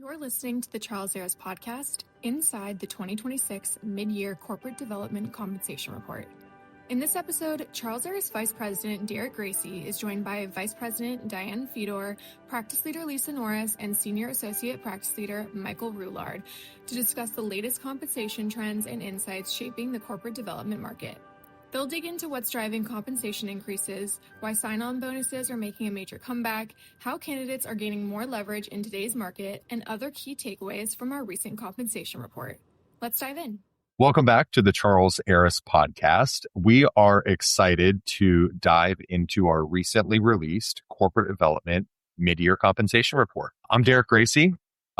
You're listening to the Charles Aris podcast, Inside the 2026 Mid-Year Corporate Development Compensation Report. In this episode, Charles Aris Vice President Derek Gracey is joined by Vice President Diane Fedor, Practice Leader Lisa Norris, and Senior Associate Practice Leader Michael Rouillard to discuss the latest compensation trends and insights shaping the corporate development market. They'll dig into what's driving compensation increases, why sign-on bonuses are making a major comeback, how candidates are gaining more leverage in today's market, and other key takeaways from our recent compensation report. Let's dive in. Welcome back to the Charles Aris podcast. We are excited to dive into our recently released corporate development mid-year compensation report. I'm Derek Gracey.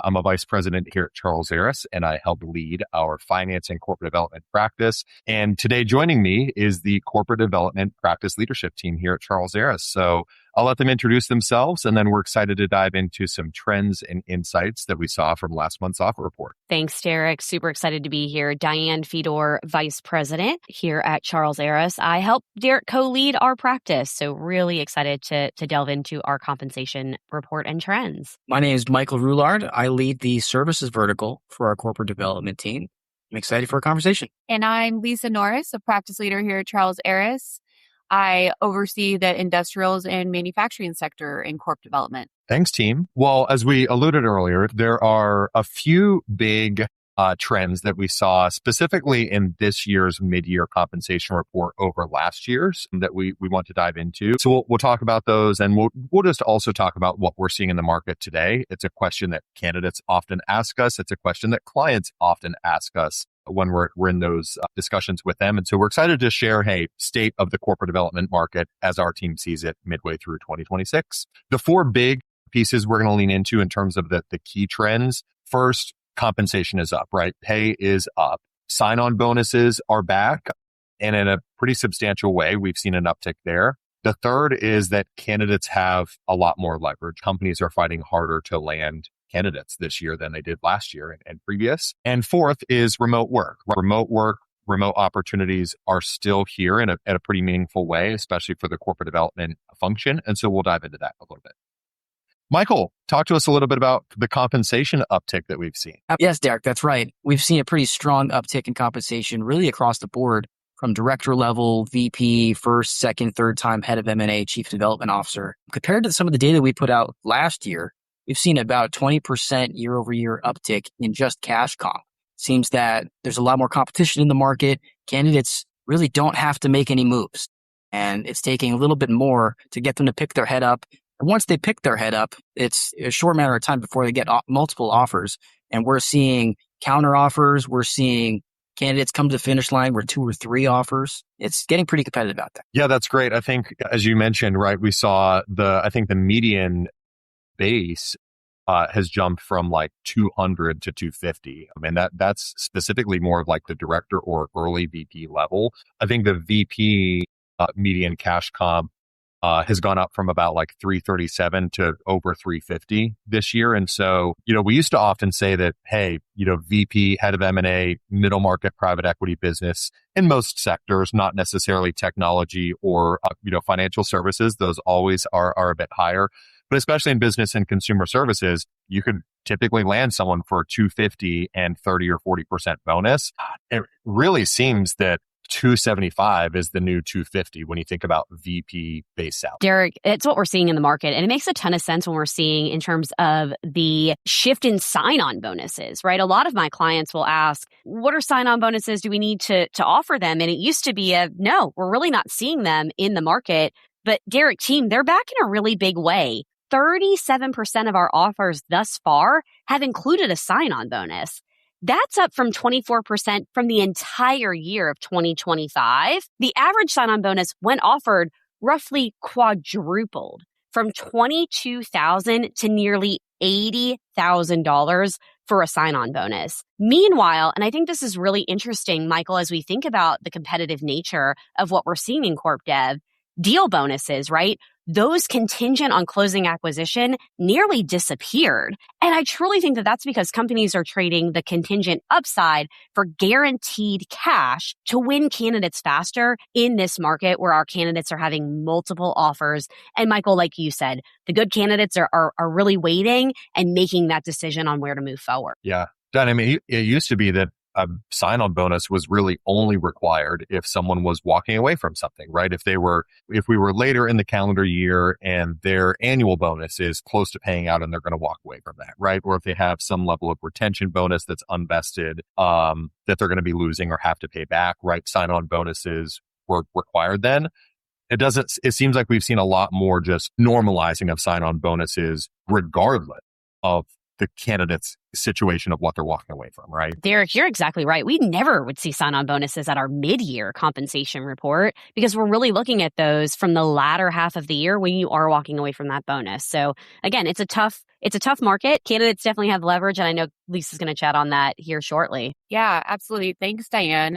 I'm a vice president here at Charles Aris, and I help lead our finance and corporate development practice. And today joining me is the corporate development practice leadership team here at Charles Aris. So I'll let them introduce themselves, and then we're excited to dive into some trends and insights that we saw from last month's offer report. Thanks, Derek. Super excited to be here. Diane Fedor, Vice President here at Charles Aris. I help Derek co-lead our practice, so really excited to delve into our compensation report and trends. My name is Michael Rouillard. I lead the services vertical for our corporate development team. I'm excited for a conversation. And I'm Lisa Norris, a practice leader here at Charles Aris. I oversee the industrials and manufacturing sector in corp development. Thanks, team. Well, as we alluded earlier, there are a few big trends that we saw specifically in this year's mid-year compensation report over last year's that we want to dive into. So we'll talk about those, and we'll just also talk about what we're seeing in the market today. It's a question that candidates often ask us. It's a question that clients often ask us when we're in those discussions with them. And so we're excited to share, state of the corporate development market as our team sees it midway through 2026. The four big pieces we're going to lean into in terms of the key trends. First, compensation is up, right? Pay is up. Sign-on bonuses are back, and in a pretty substantial way. We've seen an uptick there. The third is that candidates have a lot more leverage. Companies are fighting harder to land candidates this year than they did last year and previous. And fourth is remote work. Remote opportunities are still here in a pretty meaningful way, especially for the corporate development function. And so we'll dive into that a little bit. Michael, talk to us a little bit about the compensation uptick that we've seen. Yes, Derek, that's right. We've seen a pretty strong uptick in compensation really across the board from director level, VP, first, second, third time head of M&A, chief development officer. Compared to some of the data we put out last year, we've seen about 20% year over year uptick in just cash comp. Seems that there's a lot more competition in the market. Candidates really don't have to make any moves. And it's taking a little bit more to get them to pick their head up. And once they pick their head up, it's a short matter of time before they get multiple offers. And we're seeing counter offers. We're seeing candidates come to the finish line with 2 or 3 offers. It's getting pretty competitive out there. Yeah, that's great. I think, as you mentioned, right, we saw the median base has jumped from like 200 to 250. I mean, that's specifically more of like the director or early VP level. I think the VP median cash comp has gone up from about like 337 to over 350 this year. And so, we used to often say that, VP, head of M&A, middle market private equity business in most sectors, not necessarily technology or, financial services, those always are a bit higher. But especially in business and consumer services, you could typically land someone for 250 and 30 or 40% bonus. It really seems that 275 is the new 250 when you think about VP base salary. Derek, it's what we're seeing in the market. And it makes a ton of sense when we're seeing in terms of the shift in sign-on bonuses, right? A lot of my clients will ask, what are sign-on bonuses? Do we need to offer them? And it used to be no, we're really not seeing them in the market. But Derek, team, they're back in a really big way. 37% of our offers thus far have included a sign-on bonus. That's up from 24% from the entire year of 2025. The average sign-on bonus, when offered, roughly quadrupled from $22,000 to nearly $80,000 for a sign-on bonus. Meanwhile, and I think this is really interesting, Michael, as we think about the competitive nature of what we're seeing in corp dev, deal bonuses, right? those contingent on closing acquisition nearly disappeared. And I truly think that that's because companies are trading the contingent upside for guaranteed cash to win candidates faster in this market where our candidates are having multiple offers. And Michael, like you said, the good candidates are really waiting and making that decision on where to move forward. Yeah. Diane, I mean, it used to be that a sign-on bonus was really only required if someone was walking away from something, right? If we were later in the calendar year and their annual bonus is close to paying out and they're going to walk away from that, right? Or if they have some level of retention bonus that's unvested, that they're going to be losing or have to pay back, right? Sign-on bonuses were required then. It seems like we've seen a lot more just normalizing of sign-on bonuses regardless of the candidate's situation of what they're walking away from, right? Derek, you're exactly right. We never would see sign-on bonuses at our mid-year compensation report because we're really looking at those from the latter half of the year when you are walking away from that bonus. So again, it's a tough market. Candidates definitely have leverage, and I know Lisa's going to chat on that here shortly. Yeah, absolutely. Thanks, Diane.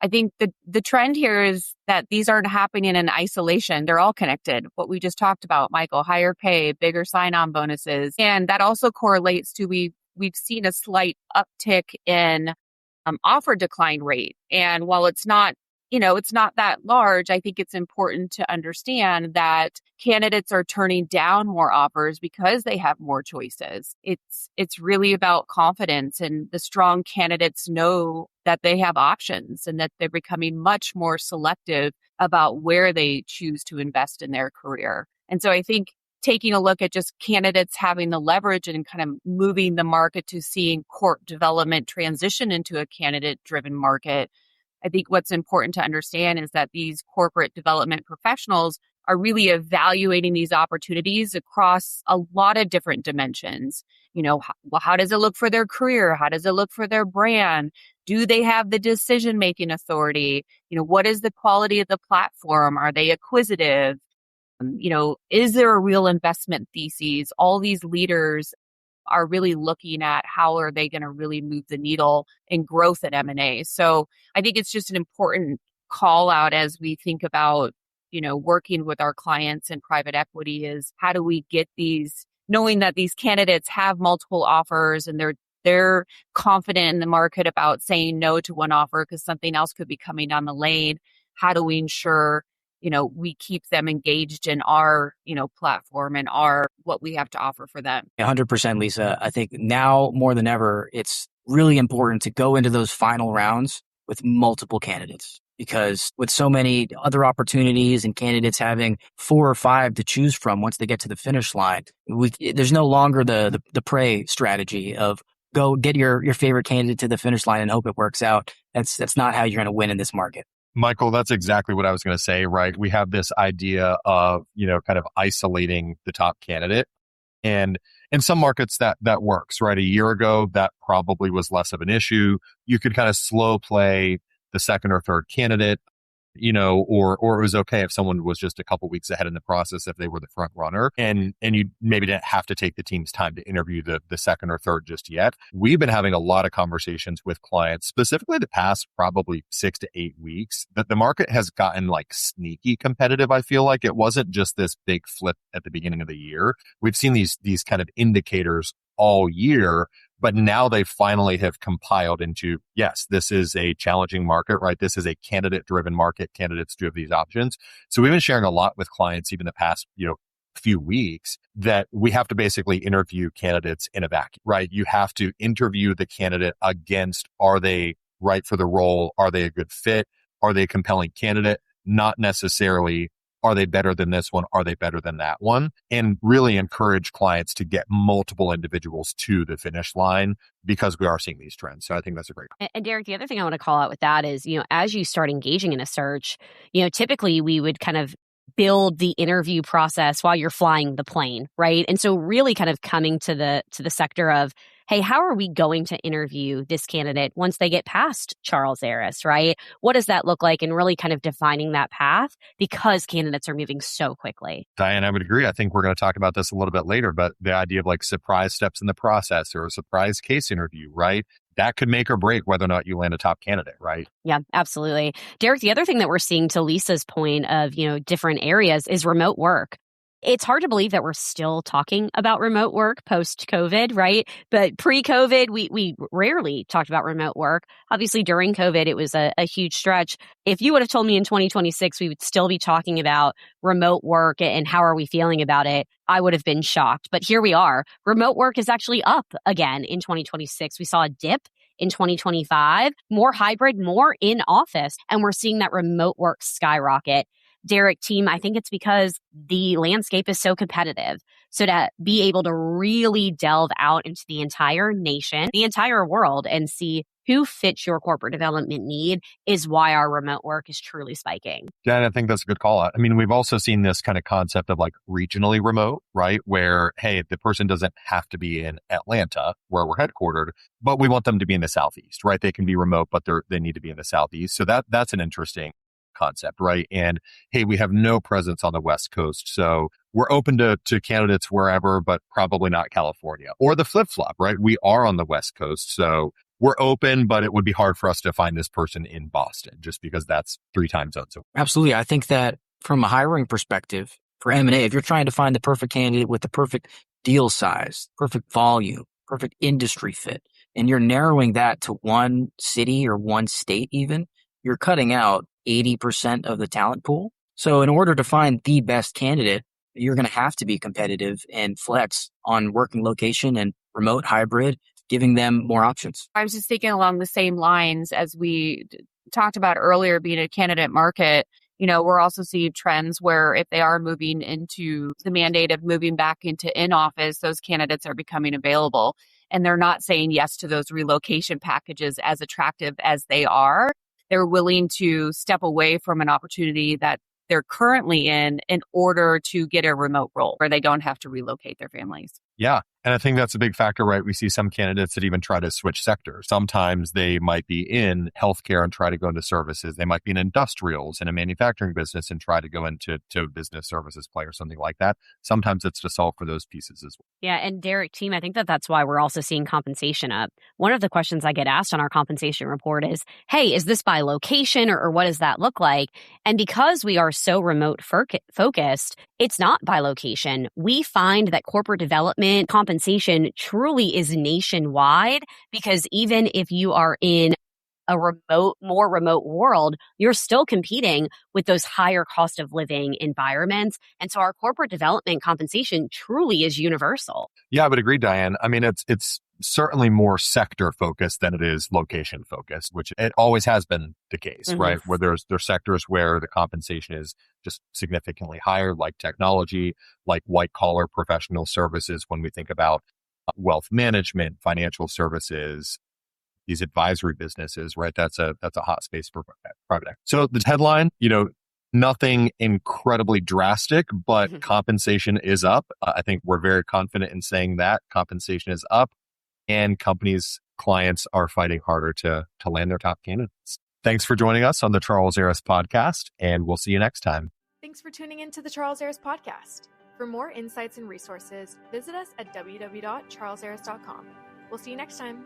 I think the trend here is that these aren't happening in isolation. They're all connected. What we just talked about, Michael, higher pay, bigger sign-on bonuses. And that also correlates to we've seen a slight uptick in offer decline rate. And while it's not that large, I think it's important to understand that candidates are turning down more offers because they have more choices. It's really about confidence, and the strong candidates know that they have options and that they're becoming much more selective about where they choose to invest in their career. And so I think taking a look at just candidates having the leverage and kind of moving the market to seeing corp development transition into a candidate-driven market, I think what's important to understand is that these corporate development professionals are really evaluating these opportunities across a lot of different dimensions. How does it look for their career? How does it look for their brand? Do they have the decision-making authority? What is the quality of the platform? Are they acquisitive? Is there a real investment thesis? All these leaders are really looking at how are they going to really move the needle in growth at M&A. So I think it's just an important call out as we think about, working with our clients in private equity is how do we get these, knowing that these candidates have multiple offers and they're confident in the market about saying no to one offer because something else could be coming down the lane. How do we ensure we keep them engaged in our, platform and what we have to offer for them? 100%, Lisa. I think now more than ever, it's really important to go into those final rounds with multiple candidates, because with so many other opportunities and candidates having 4 or 5 to choose from once they get to the finish line, there's no longer the prey strategy of go get your favorite candidate to the finish line and hope it works out. That's not how you're going to win in this market. Michael, that's exactly what I was going to say, right? We have this idea of, kind of isolating the top candidate. And in some markets that works, right? A year ago, that probably was less of an issue. You could kind of slow play the second or third candidate, or it was okay if someone was just a couple weeks ahead in the process if they were the front runner, and you maybe didn't have to take the team's time to interview the second or third just yet. We've been having a lot of conversations with clients, specifically the past probably 6 to 8 weeks, that the market has gotten like sneaky competitive. I feel like it wasn't just this big flip at the beginning of the year. We've seen these kind of indicators all year, but now they finally have compiled into, yes, this is a challenging market, right? This is a candidate-driven market. Candidates do have these options. So we've been sharing a lot with clients, even the past, few weeks, that we have to basically interview candidates in a vacuum, right? You have to interview the candidate against, are they right for the role? Are they a good fit? Are they a compelling candidate? Not necessarily, are they better than this one? Are they better than that one? And really encourage clients to get multiple individuals to the finish line because we are seeing these trends. So I think that's a great point. And Derek, the other thing I want to call out with that is, as you start engaging in a search, typically we would kind of build the interview process while you're flying the plane, right? And so really kind of coming to the sector of hey, how are we going to interview this candidate once they get past Charles Aris, right? What does that look like? And really kind of defining that path because candidates are moving so quickly. Diane, I would agree. I think we're going to talk about this a little bit later, but the idea of like surprise steps in the process or a surprise case interview, right? That could make or break whether or not you land a top candidate, right? Yeah, absolutely. Derek, the other thing that we're seeing, to Lisa's point of, different areas, is remote work. It's hard to believe that we're still talking about remote work post-COVID, right? But pre-COVID, we rarely talked about remote work. Obviously, during COVID, it was a huge stretch. If you would have told me in 2026 we would still be talking about remote work and how are we feeling about it, I would have been shocked. But here we are. Remote work is actually up again in 2026. We saw a dip in 2025, more hybrid, more in office, and we're seeing that remote work skyrocket. Derek, team, I think it's because the landscape is so competitive. So to be able to really delve out into the entire nation, the entire world, and see who fits your corporate development need is why our remote work is truly spiking. Yeah, and I think that's a good call out. I mean, we've also seen this kind of concept of like regionally remote, right? Where, hey, the person doesn't have to be in Atlanta where we're headquartered, but we want them to be in the Southeast, right? They can be remote, but they need to be in the Southeast. So that's an interesting concept, right? And hey, we have no presence on the West Coast. So we're open to candidates wherever, but probably not California. Or the flip-flop, right? We are on the West Coast. So we're open, but it would be hard for us to find this person in Boston just because that's 3 time zones. Absolutely. I think that from a hiring perspective for M&A, if you're trying to find the perfect candidate with the perfect deal size, perfect volume, perfect industry fit, and you're narrowing that to one city or one state even, you're cutting out 80% of the talent pool. So in order to find the best candidate, you're going to have to be competitive and flex on working location and remote hybrid, giving them more options. I was just thinking along the same lines as we talked about earlier, being a candidate market. We're also seeing trends where if they are moving into the mandate of moving back into in-office, those candidates are becoming available and they're not saying yes to those relocation packages as attractive as they are. They're willing to step away from an opportunity that they're currently in order to get a remote role where they don't have to relocate their families. Yeah. And I think that's a big factor, right? We see some candidates that even try to switch sectors. Sometimes they might be in healthcare and try to go into services. They might be in industrials in a manufacturing business and try to go into a business services play or something like that. Sometimes it's to solve for those pieces as well. Yeah. And Derek, team, I think that's why we're also seeing compensation up. One of the questions I get asked on our compensation report is, hey, is this by location or what does that look like? And because we are so remote focused, it's not by location. We find that corporate development compensation truly is nationwide because even if you are in a more remote world, you're still competing with those higher cost of living environments. And so our corporate development compensation truly is universal. Yeah, I would agree, Diane. I mean, it's certainly more sector focused than it is location focused, which it always has been the case, right? Where there's sectors where the compensation is just significantly higher, like technology, like white collar professional services. When we think about wealth management, financial services, these advisory businesses, right? That's a hot space for private equity. So the headline, nothing incredibly drastic, but compensation is up. I think we're very confident in saying that compensation is up and clients are fighting harder to land their top candidates. Thanks for joining us on the Charles Aris podcast, and we'll see you next time. Thanks for tuning in to the Charles Aris podcast. For more insights and resources, visit us at www.charlesaris.com. We'll see you next time.